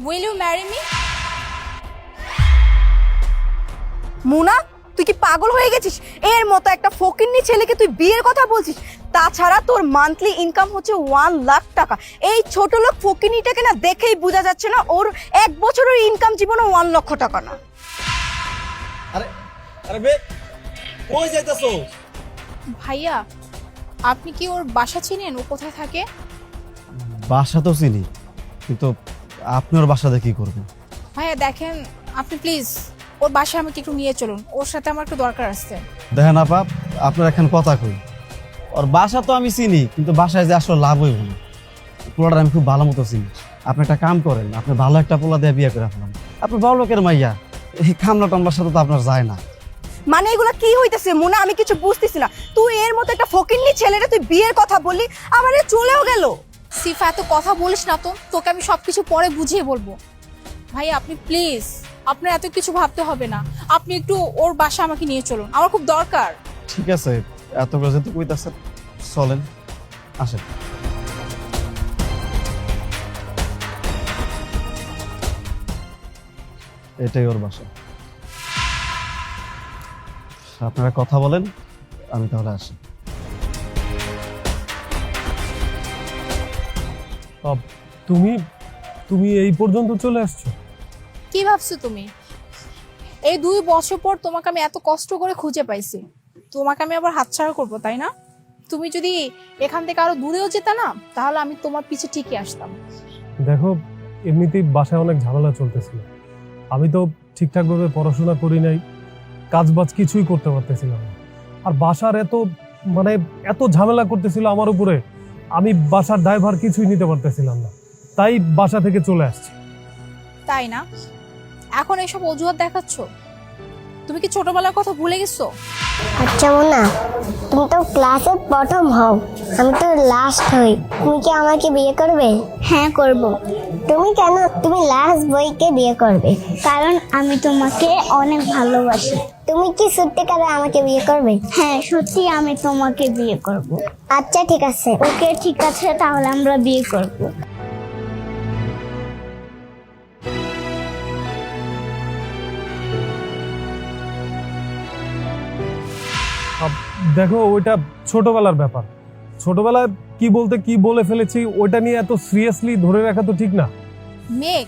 Will you marry me? মুনা, তুই কি পাগল হয়ে গেছিস? এর মতো একটা ফকিন্নি ছেলেকে তুই বিয়ের কথা বলছিস? তাছাড়া তোর মান্থলি ইনকাম হচ্ছে 1 লাখ টাকা। এই ছোট লোক ফকিন্নিটাকে না দেখেই বোঝা যাচ্ছে না ওর এক বছরের ইনকাম জীবনে 1 লক্ষ টাকা না। আরে আরে বে, কই যাইতাছো? ভাইয়া, আপনি কি ওর বাসা চিনেন? ও কোথায় থাকে? বাসা তো চিনি, কিন্তু আপনি ওর বাসাতে কি করবেন? ভাইয়া দেখেন, আপনি প্লিজ ওর বাসায় আমাকে একটু নিয়ে চলুন, ওর সাথে আমার একটু দরকার আছে। দেখেন আপা, আপনার এখন কথা কই, ওর বাসা তো আমি চিনি, কিন্তু বাসায় যে আসলে লাভ হইব না। পোলাটা আমি খুব ভালো মতো চিনি। আপনি একটা কাম করেন, আপনি ভালো একটা পোলা দিয়ে বিয়ে করে ফেলাম। আপনি বড় লোকের মাইয়া, এই কামলা টামলার সাথে তো আপনার যায় না। মানে এগুলা কি হইতেছে মুনা? আমি কিছু বুঝতেছি না। তুই এর মতো একটা ফকিন্নি ছেলেটা তুই বিয়ের কথা বললি, আবার এ চলেও গেল। সিফা, এত কথা বলিস না তো, তোকে আমি সবকিছু পরে বুঝিয়ে বলবো। ভাই আপনি প্লিজ, আপনার এত কিছু ভাবতে হবে না, আপনি একটু ওর বাসা আমাকে নিয়ে চলুন, আমার খুব দরকার। ঠিক আছে, এত করে যেহেতু কইতাছেন, চলেন, আসেন। এটাই ওর বাসা। আপনারা কথা বলেন, আমি তাহলে আসি। তুমি তুমি এই পর্যন্ত চলে আসছো? কি ভাবছো তুমি? এই 2 বছর পর তোমাকে আমি এত কষ্ট করে খুঁজে পাইছি, তোমাকে আমি আবার হাতছাড়া করবো তাই না? তুমি যদি এখান থেকে আরো দূরেও যেতে না, তাহলে আমি তোমার পিছে ঠিকই আসতাম। দেখো, এমনিতেই বাসায় অনেক ঝামেলা চলতেছিল। আমি তো ঠিকঠাকভাবে পড়াশোনা করি নাই, কাজবাজ কিছুই করতে পারতেছিলাম না। আর বাসার এত ঝামেলা করতেছিল আমার উপরে, আমি বাসার দায়ভার কিছুই নিতে পারতেছিলাম না, তাই বাসা থেকে চলে আসছি। তাই না? এখন এইসব অজুহাত দেখাচ্ছ? তুমি কি ছোটবেলার কথা ভুলে গেছো? আচ্ছা মোনা, তুমি তো ক্লাসে প্রথম হও, আমি তো লাস্ট হই। তুমি কি আমাকে বিয়ে করবে? হ্যাঁ করব। তুমি কেন? তুমি লাস্ট বইকে বিয়ে করবে? কারণ আমি তোমাকে অনেক ভালোবাসি। তুমি কি সত্যিকারে আমাকে বিয়ে করবে? হ্যাঁ সত্যি আমি তোমাকে বিয়ে করব। আচ্ছা ঠিক আছে। ওকে ঠিক আছে, তাহলে আমরা বিয়ে করব। দেখো, ওইটা ছোটবেলার ব্যাপার। ছোটবেলায় কি বলতে কি বলে ফেলেছি, ওইটা নিয়ে এত সিরিয়াসলি ধরে রাখা তো ঠিক না। মেঘ,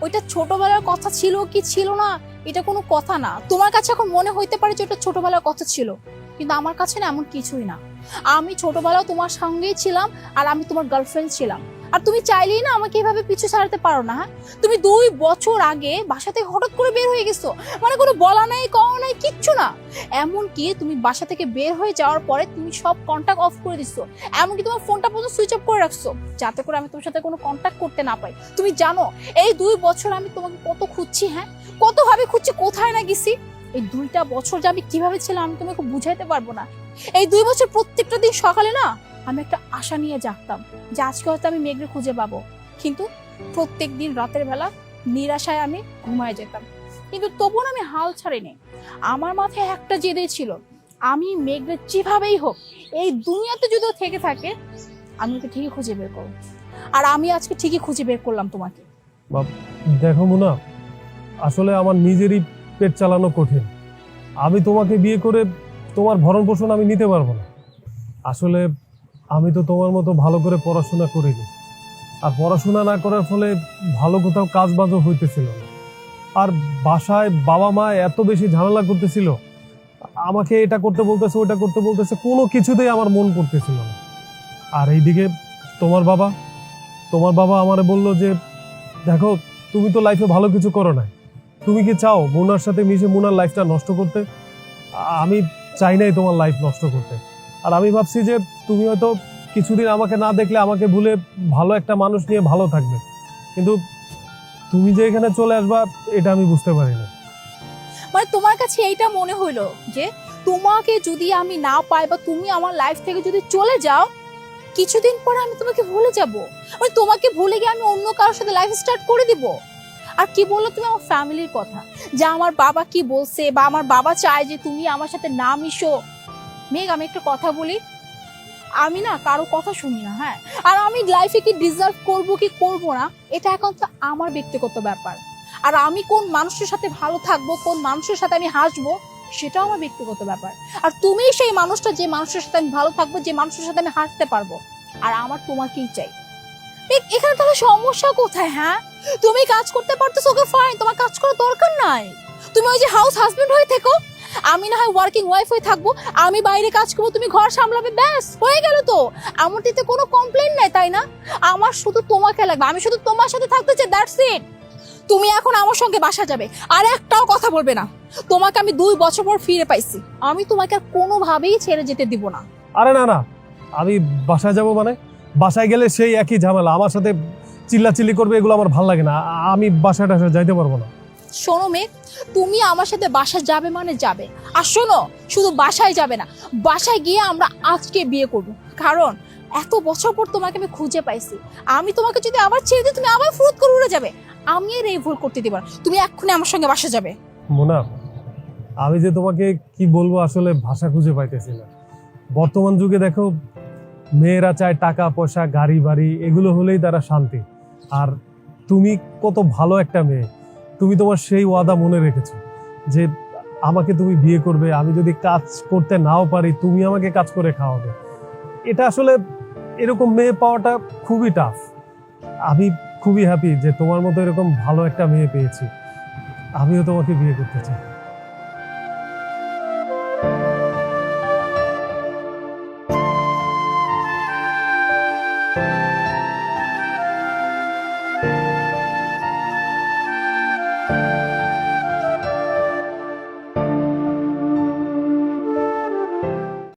ওইটা ছোটবেলার কথা ছিল কি ছিল না এটা কোনো কথা না। তোমার কাছে এখন মনে হইতে পারে যে ওটা ছোটবেলার কথা ছিল, কিন্তু আমার কাছে না এমন কিছুই না। আমি ছোটবেলায় তোমার সঙ্গেই ছিলাম, আর আমি তোমার গার্লফ্রেন্ড ছিলাম। আর তুমি চাইলেই না আমাকে এভাবে পিছু ছাড়াতে পারো না। হ্যাঁ, তুমি 2 বছর আগে বাসা থেকে হঠাৎ করে বের হয়ে গেছো, মানে কোনো বলা নাই কওয়া নাই কিচ্ছু না। এমনকি তুমি বাসা থেকে বের হয়ে যাওয়ার পরে তুমি সব কন্টাক্ট অফ করে দিচ্ছ, এমনকি তোমার ফোনটা পর্যন্ত সুইচ অফ করে রাখছো, যাতে করে আমি তোমার সাথে কোনো কন্টাক্ট করতে না পাই। তুমি জানো এই 2 বছর আমি তোমাকে কত খুঁজছি, হ্যাঁ কত ভাবে খুঁজছি, কোথায় না গেছি। এই 2টা বছর যে আমি কিভাবে ছিলাম আমি তোমাকে বুঝাইতে পারবো না। এই 2 বছর প্রত্যেকটা দিন সকালে না আমি একটা আশা নিয়ে জাগতাম যে আজকে হয়তো আমি মেঘরে খুঁজে পাবো, কিন্তু প্রত্যেক দিন রাতের বেলা নিরাশায় আমি ঘুমায় যেতাম। কিন্তু তবুও আমি হাল ছাড়িনি। আমার মাথায় একটা জেদে ছিল, আমি মেঘরে যেভাবেই হোক এই দুনিয়াতে যদি ও থেকে থাকে আমি ওকে ঠিকই খুঁজে বের করবো। আর আমি আজকে ঠিকই খুঁজে বের করলাম তোমাকে। দেখো মোনা, আসলে আমার নিজেরই পেট চালানো কঠিন। আমি তোমাকে বিয়ে করে তোমার ভরণ পোষণ আমি নিতে পারবো না। আসলে আমি তো তোমার মতো ভালো করে পড়াশোনা করিনি, আর পড়াশোনা না করার ফলে ভালো কোথাও কাজ বাজও হইতেছিল না। আর বাসায় বাবা মা এত বেশি ঝামেলা করতেছিল, আমাকে এটা করতে বলতেছে ওটা করতে বলতেছে, কোনো কিছুতেই আমার মন করতেছিল না। আর এইদিকে তোমার বাবা আমারে বলল যে দেখো, তুমি তো লাইফে ভালো কিছু করো না, তুমি কি চাও মুনার সাথে মিশে মুনার লাইফটা নষ্ট করতে? আমি চাই নাই তোমার লাইফ নষ্ট করতে। আর আমি ভাবছি যে তুমি হয়তো কিছুদিন আমাকে না দেখলে আমাকে ভুলে ভালো একটা মানুষ নিয়ে ভালো থাকবে, কিন্তু তুমি যে এখানে চলে আসবা এটা আমি বুঝতে পারিনি। মানে তোমার কাছে এইটা মনে হইলো যে তোমাকে যদি আমি না পাই বা তুমি আমার লাইফ থেকে যদি চলে যাও, কিছুদিন পর আমি তোমাকে ভুলে যাব, মানে তোমাকে ভুলে গিয়ে আমি অন্য কারোর সাথে লাইফ স্টার্ট করে দিব। আর কি বললো তুমি আমার ফ্যামিলির কথা, যে আমার বাবা কি বলছে বা আমার বাবা চায় যে তুমি আমার সাথে না মিশো। মেঘ, আমি একটা কথা বলি, আমি না কারো কথা শুনি না, হ্যাঁ। আর আমি লাইফে কি ডিজার্ভ করব কি করব না, এটা এখন তো আমার ব্যক্তিগত ব্যাপার। আর আমি কোন মানুষের সাথে ভালো থাকবো, কোন মানুষের সাথে আমি হাসবো, সেটাও আমার ব্যক্তিগত ব্যাপার। আর তুমি সেই মানুষটা, যে মানুষের সাথে আমি ভালো থাকবো, যে মানুষের সাথে আমি হাসতে পারবো। আর আমার তোমাকেই চাই। এখানে তাহলে সমস্যা কোথায়? হ্যাঁ, তুমি কাজ করতে পারতেছো, ওকে ফাইন, তোমার কাজ করার দরকার নাই। তুমি ওই যে হাউস হাজবেন্ড হয়ে থেকো, আমি না হয় ওয়ার্কিং ওয়াইফ হয়ে থাকবো, আমি বাইরে কাজ করবো, তুমি ঘর সামলাবে, ব্যাস হয়ে গেল তো। আমার দিতে কোনো কমপ্লেন নাই, তাই না? আমার শুধু তোমাকে লাগবে, আমি শুধু তোমার সাথে থাকতে চাই, দ্যাটস ইট। তুমি এখন আমার সঙ্গে বাসা যাবে, আর একটাও কথা বলবে না। তোমাকে আমি 2 বছর পর ফিরে পাইছি, আমি তোমাকে আর কোনোভাবেই ছেড়ে যেতে দিব না। আরে না না, আমি বাসায় যাব মানে? বাসায় গেলে সেই একই ঝামেলা, আমার সাথে চিল্লাচিল্লি করবে, এগুলো আমার ভালো লাগে না। আমি বাসায় টাসায় যাইতে পারবো না। শোনো মেঘ, তুমি আমার সাথে বাসায় যাবে মানে যাবে। আর শোনো, শুধু বাসায় যাবে না, বাসায় গিয়ে আমরা আজকে বিয়ে করব। কারণ এত বছর পর তোমাকে আমি খুঁজে পাইছি। আমি তোমাকে যদি আবার ছেড়ে দিই, তুমি আবার ফুরুত করে উড়ে যাবে। আমি আর এই ভুল করতে দিব না। তুমি এক্ষুনি আমার সঙ্গে বাসা যাবে। মোনা, আমি যে তোমাকে কি বলবো আসলে ভাষা খুঁজে পাইতেছি না। বর্তমান যুগে দেখো, মেয়েরা চায় টাকা পয়সা, গাড়ি বাড়ি, এগুলো হলেই তারা শান্তি। আর তুমি কত ভালো একটা মেয়ে, তুমি তোমার সেই ওয়াদা মনে রেখেছো যে আমাকে তুমি বিয়ে করবে, আমি যদি কাজ করতে নাও পারি তুমি আমাকে কাজ করে খাওয়াবে। এটা আসলে এরকম মেয়ে পাওয়াটা খুবই টাফ। আমি খুবই হ্যাপি যে তোমার মতো এরকম ভালো একটা মেয়ে পেয়েছি। আমিও তোমাকে বিয়ে করতে চাই।